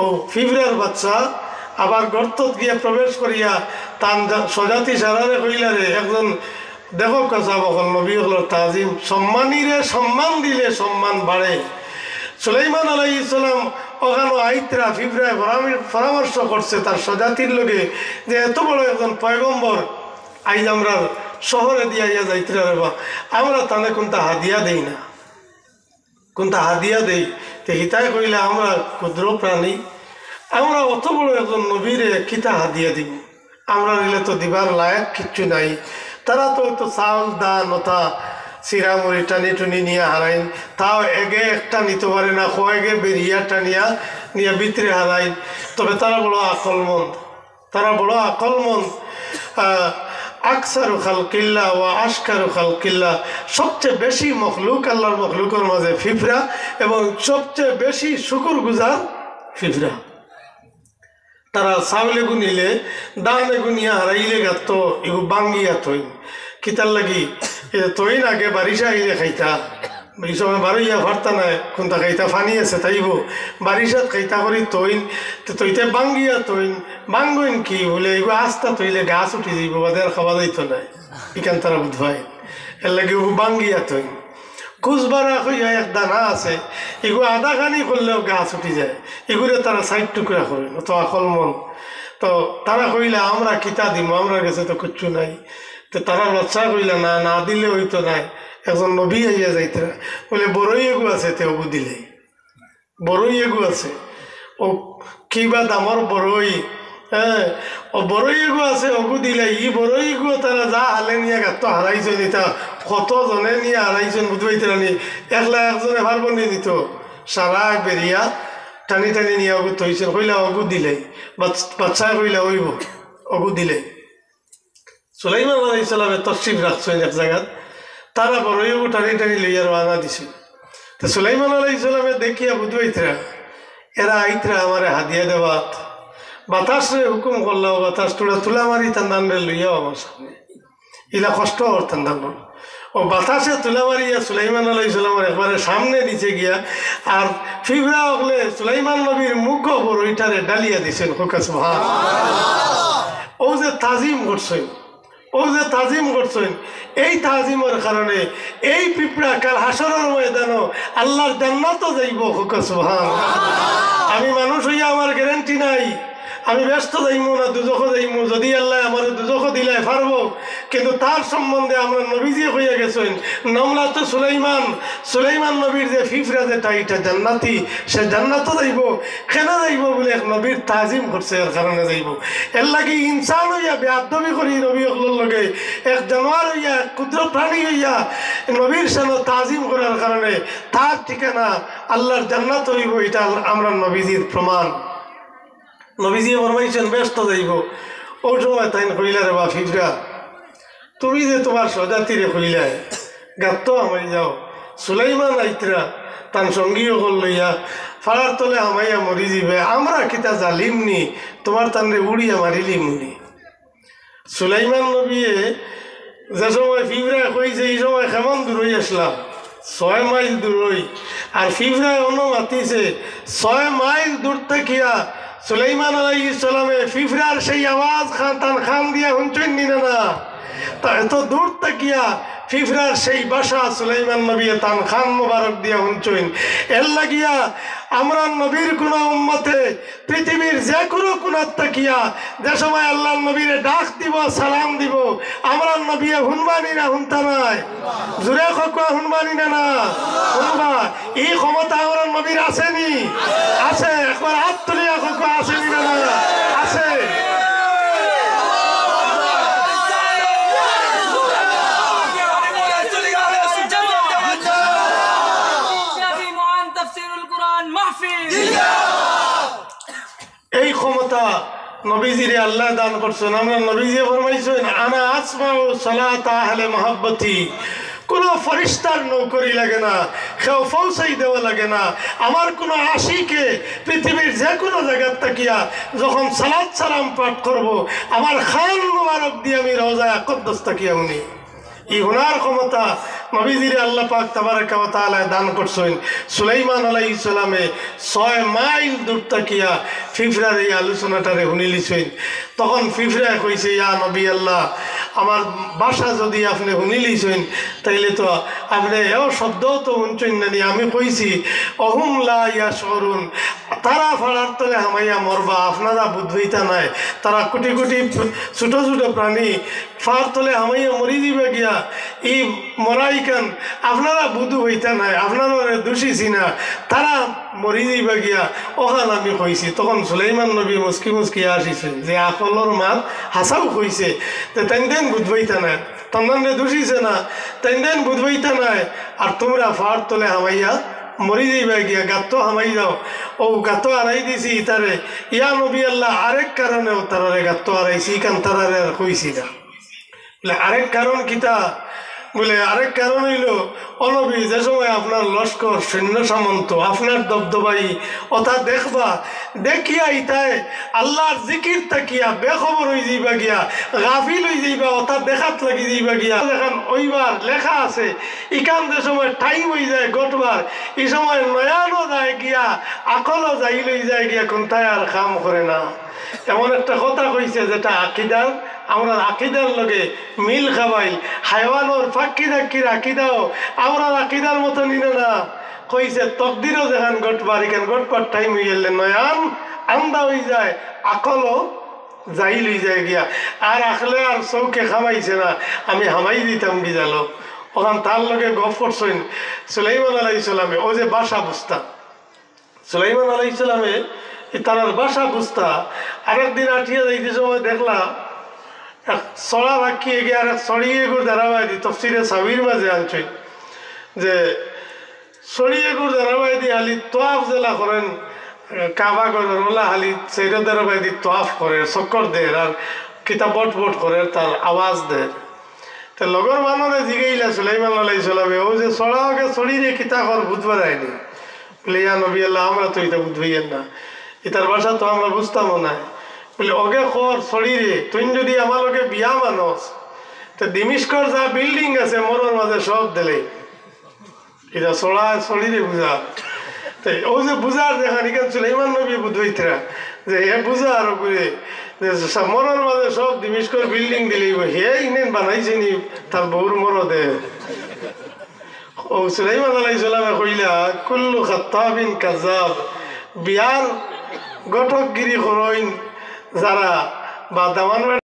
ও ফিবরার বাচ্চা আবার গর্তত গিয়া প্রবেশ করিয়া তান স্বজাতি সারারে কইলারে একজন দেখো কাছা বকল নবী হল তাজিম সম্মানীরে সম্মান দিলে সম্মান বাড়ে। সুলাইমান আলাইহিস সালাম ওখানে আইতরা ফিবরায় পরামর্শ করছে তার স্বজাতির লোকে যে এত বড় একজন পয়গম্বর আইজ আমরা শহরে দিয়া ইয়া যাইতরা রে বা আমরা তানে কোনটা হাদিয়া দেই না, কোনটা হাদিয়া দেই। তো হিতায় কইলে আমরা ক্ষুদ্র প্রাণী, আমরা অত বড় একজন নবীরে কিতা হাদিয়া দিব, আমরা নিলে তো দিবার লায়ক কিচ্ছু নাই। তারা তো তো চাউল দান ওটা চিরামুড়ি টানি টুনি নিয়ে হারাইন, তাও এগে একটা নিতে পারে না, কয়েকে বেরিয়া টানিয়া নিয়ে ভিতরে হারাইন। তবে তারা বড় আকলমন্দ, তারা বড় আকলমন্দ। আকসারু খালকিল্লাহ ওয়া আশকারু খালকিল্লাহ, সবচেয়ে বেশি মখলুক আল্লাহর মখলুকের মাঝে ফিফরা এবং সবচেয়ে বেশি শুকুর গুজার ফিফরা। তারা চাউলে গুনিলে দানে গুনিয়া হারাইলে গাত এগু বাঙ্গিয়া থইন কিতার লাগি তৈন আগে বারিশা আইলে খাইতা এই সময় বারইয়া ভারতা নাই কোনটা খাইতা ফানি আছে তাইব বারিশাত খাইতা করি তৈন তৈতে বাঙ্গিয়া তৈন বাঙ্গইন কি বলে এগুলো আস্তা তৈলে গাছ উঠি যাইব বাদের খাওয়া যাইতো নাই এখান তারা বুধ হয় এর লাগে বাঙ্গিয়া তৈন কুচবারা হইয়া এক দানা আছে এগুলো আধা খানি করলেও গাছ উঠি যায়, এগুলো তারা সাইড টুকরা করেন তো আকল মন। তো তারা কইলে আমরা কিতা দিব, আমরা কাছে তো কিচ্ছু নাই। তো তারা লচ্ছা কইলা না না দিলে হইতো নাই, একজন নবী আইয়া যাইতে বলে বড়ই এগু আছে তে অগু দিলে, বড়ই এগু আছে ও কিবা দামর বড়ই, হ্যাঁ ও বড়ই এগু আছে অগু দিলে ই বড়ই এগু তারা যা হালে নিয়ে গাত হারাইছেন এটা কতজনে নিয়ে হারাইছেন বুঝবাইতে রানি একলা একজনে ভার বনিয়ে দিত সারা বেরিয়া টানি টানি নিয়ে অগু তৈছেন কইলা অগু দিলে বাচ্চা কইলা ওইব অগু দিলে। সুলাইমান আলাইহিস সালামের তশরিফ রাখছেন এক জায়গাত, তারা বড়ই এগু টানি টানি লইয়া রওনা দিছে। তো সুলাইমান আলাইহিস সালামে দেখিয়া বুঝবাইতরা এরা আইতরা আমারে হাদিয়া দেওয়াত, বাতাসরে হুকুম করলাম বাতাস তোরা তুলা মারি তান্দানরে লইয়াও আমার সামনে, ইলা কষ্ট হর তান্দান ও বাতাসে তুলা মারিয়া সুলাইমান আলাইহিস সালামের একবারে সামনে নিচে গিয়া আর ফিবরা হলে সুলাইমান নবীর মুখ বড়ইটারে ডালিয়া দিছেন হোকা সুবহানাল্লাহ। ও যে তাজিম করছেন, ও যে তাজিম করছেন, এই তাজিমের কারণে এই পিঁপড়া কাল হাসরের ময়দানও আল্লাহর জান্নাতও যাইব হোকা সুবহানাল্লাহ। আমি মানুষ হইয়া আমার গ্যারান্টি নাই, আমি ব্যস্ত যাইমু না দুজখো যাইমু, যদি আল্লাহ আমার দুজখো দিলে পারবো, কিন্তু তার সম্বন্ধে আমরা নবীজি হইয়া গেছেন নমলা তো সুলাইমান নবীর যে ফিফরা যেটা এটা জান্নাতি, সে জান্নাতও যাইব। কেন যাইব বলে এক নবীর তাজিম করছে এর কারণে যাইব। এর লাগে ইনসান হইয়া বেআদবি করি নবী হকলের লগে এক জানোয়ার হইয়া এক ক্ষুদ্র প্রাণী হইয়া নবীর সামনে তাজিম করার কারণে তার ঠিকানা আল্লাহর জান্নাত হইব, এটা আমরা নবীজির প্রমাণ। নবীজি ফরমাইছেন ব্যস্ত যাইব। ওই সময় তাই কইলা রে বা ফিজরা তুমি যে তোমার স্বজাতিরে কইলাই গাত আমাই যাও, সুলাইমান আইতরা তার সঙ্গী হল লইয়া ফাড়ার তলে আমাইয়া মরি যাবে, আমরা কিতা জালিমনি তোমার তানরে উড়িয়া মারিলিমনি। সুলাইমান নবীয়ে যে সময় ফিবরা কইছে এই সময় কেমন দূরই আসলাম, 6 মাইল দূরই, আর ফিবরায় অন্য মাতিছে 6 মাইল দূর থাকিয়া সুলাইমান আলাইহিস সালামে ফিফরার সেই আওয়াজ খান দিয়া শুনছেন নি না? তা এত দূর তাকিয়া ফিফরার সেই বাসা সুলাইমান নবী তান খান মোবারক দিয়া শুনছেন। এর লাগিয়া আমরা নবীর কোন উম্মতে পৃথিবীর যে কোনো কোনার তাকিয়া যে সময় আল্লাহ নবীরে ডাক দিব সালাম দিব আমরা নবী শুনবানি না শুনতা নাই? জোরে খোকা শুনবানি না না শুনবা? এই ক্ষমতা আমরা নবীর আসেনি? আছে। একবার হাত তুলিয়া খোকা আসেনি না না? আছে। এই ক্ষমতা নবীজিরে আল্লাহ দান করছেন। আমরা নবীজি ফরমাইছেন আনা আসমাউ সালাতা আহলে মহাব্বতি, কোনো ফরিস্তার নৌকরি লাগে না, কেউ পৌঁছাই দেওয়া লাগে না। আমার কোনো আশিকে পৃথিবীর যে কোনো জায়গার তাকিয়া যখন সালাত সালাম পাঠ করব আমার খান মুবারক দিয়ে আমি রওজায়ে আকদ্দাস তাকিয়া উনি এই হুনার ক্ষমতা নবীজিরে আল্লাহ পাক তাবারাকা ওয়া তাআলা দান করছেন সুলাইমান আলাইহিস সালামে 6 মাইল দূর তাকিয়া ফিফরার এই আলোচনাটারে শুনিলিছেন। তখন ফিফরা কইছে, ইয়া নবী আল্লাহ, আমার বাসা যদি আপনি শুনিলিছেন তাইলে তো আপনি এও শব্দও তো শুনছেন না। আমি কইছি অহুম লা ইয়াশউরুন, তারা ফাড়ার তলে হামাইয়া মরবা, আপনারা বুধ হইতা নাই। তারা কোটি কোটি ছোট ছোট প্রাণী ফার তলে হামাইয়া মরি দিবে গিয়া এই মরাইকান, আপনারা বুধ হইতা নাই, আপনারা দোষিছি না, তারা মরি দিবে গিয়া ওখান আমি কইছি। তখন সুলাইমান নবী মুস্কি মুস্কি আসিছে যে আকলর মাল হাসাও কইছে, তো তাই দেন বুধ হইতা নাই, তন্দানরে দোষিছে না, তাই দেন বুধ হইতা নাই, আর তোমরা ফার তলে হামাইয়া মরি যাইবা গিয়া গাত্ত হামাই যাও। ও গাত্ত আড়াই দিছি তারে, ইয়া নবী আল্লাহ, আরেক কারণেও তারারে গাত্ত আড়াইছি, কারণ তারারে আর কইছি না। বলে আরেক কারণ কিতা? বলে আরেক কারণ হইল অনবী, যে সময় আপনার লস্কর সৈন্য সামন্ত আপনার দবদবাই অথা দেখবা, দেখিয়া ইতায় আল্লাহর জিকির তাকিয়া বেখবর হয়ে যাইবা গিয়া, গাফিল হয়ে যাইবা, অথা দেখাত লাগি যাইবা গিয়া। এখন ওইবার লেখা আছে ইকান যে সময় টাইম হয়ে যায় গটবার, এই সময় নয়ানো যায় গিয়া, আকলও যাই লই যায় গিয়া, কোনটায় আর কাম করে না। এমন একটা কথা কইছে যেটা আকিদার, আমরা আকিদার লগে মিল খাবাই, হাইওয়ানোর ফাঁকি দাক্কির আকিদাও আমরা আকিদার মতো নিলে না। কইছে তকদিরও যেখান গটবার, এখান গটবার টাইম হয়ে গেলে নয়ান আন্দা হয়ে যায়, আকলও যাই লই যায় গিয়া, আর আখলে আর চৌকে খামাইছে না, আমি হামাই দিতাম গিজালো। ওখান তার লগে গপ করছেন সুলাইমান আলাইহিস সালামে, ও যে বাসা বুঝতা সুলাইমান আলাইহিস সালামে তার বাসা বুঝতা। আরেকদিন আঠিয়া যাইতে সময় দেখলা এক চড়া বাকিয়ে গিয়ে আর এক চড়িয়ে গুড় ধারাবাহিক তফসিরে সাবির মাঝে আনছেন যে চড়িয়ে গুড় ধারাবাহিক হালি তোয়াফ জেলা করেন কাবা করেন ওলা হালি সেইটা ধারাবাহিক তোয়াফ করে, চক্কর দেয় আর কিতাব বট বট করে, তার আওয়াজ দেয়। তো লগর মানুষে জিগাইলা সুলাইমান আলাইহিস সালামে, ও যে চড়াওকে চড়িয়ে কিতা কর বুঝবার আইনি। বলে ইয়া নবী আল্লাহ, আমরা তো এটা বুঝবইয়েন না, এটার ভাষা তো আমরা বুঝতামও না। বলে ওকে খর শরীরে তুই যদি আমার লোকে বিয়া মানুষ, তো দিমিস্কর যা বিল্ডিং আছে মরোর মাঝে সব দিলে, এটা চড়া শরীরে বুঝা। তাই ও যে বুঝার দেখান এখান সুলাইমান নবী বুঝইতরা যে হে বুঝা আর করে মরোর মাঝে সব দিমিস্কর বিল্ডিং দিলে, হে ইনেন বানাইছে নি তার বউর মরদে। ও সুলাইমান আলাইহিস সালামে কইলা কুল্লু খাত্তাবিন কাযাব, বিয়ার গঠকগিরি করইন যারা বা দামান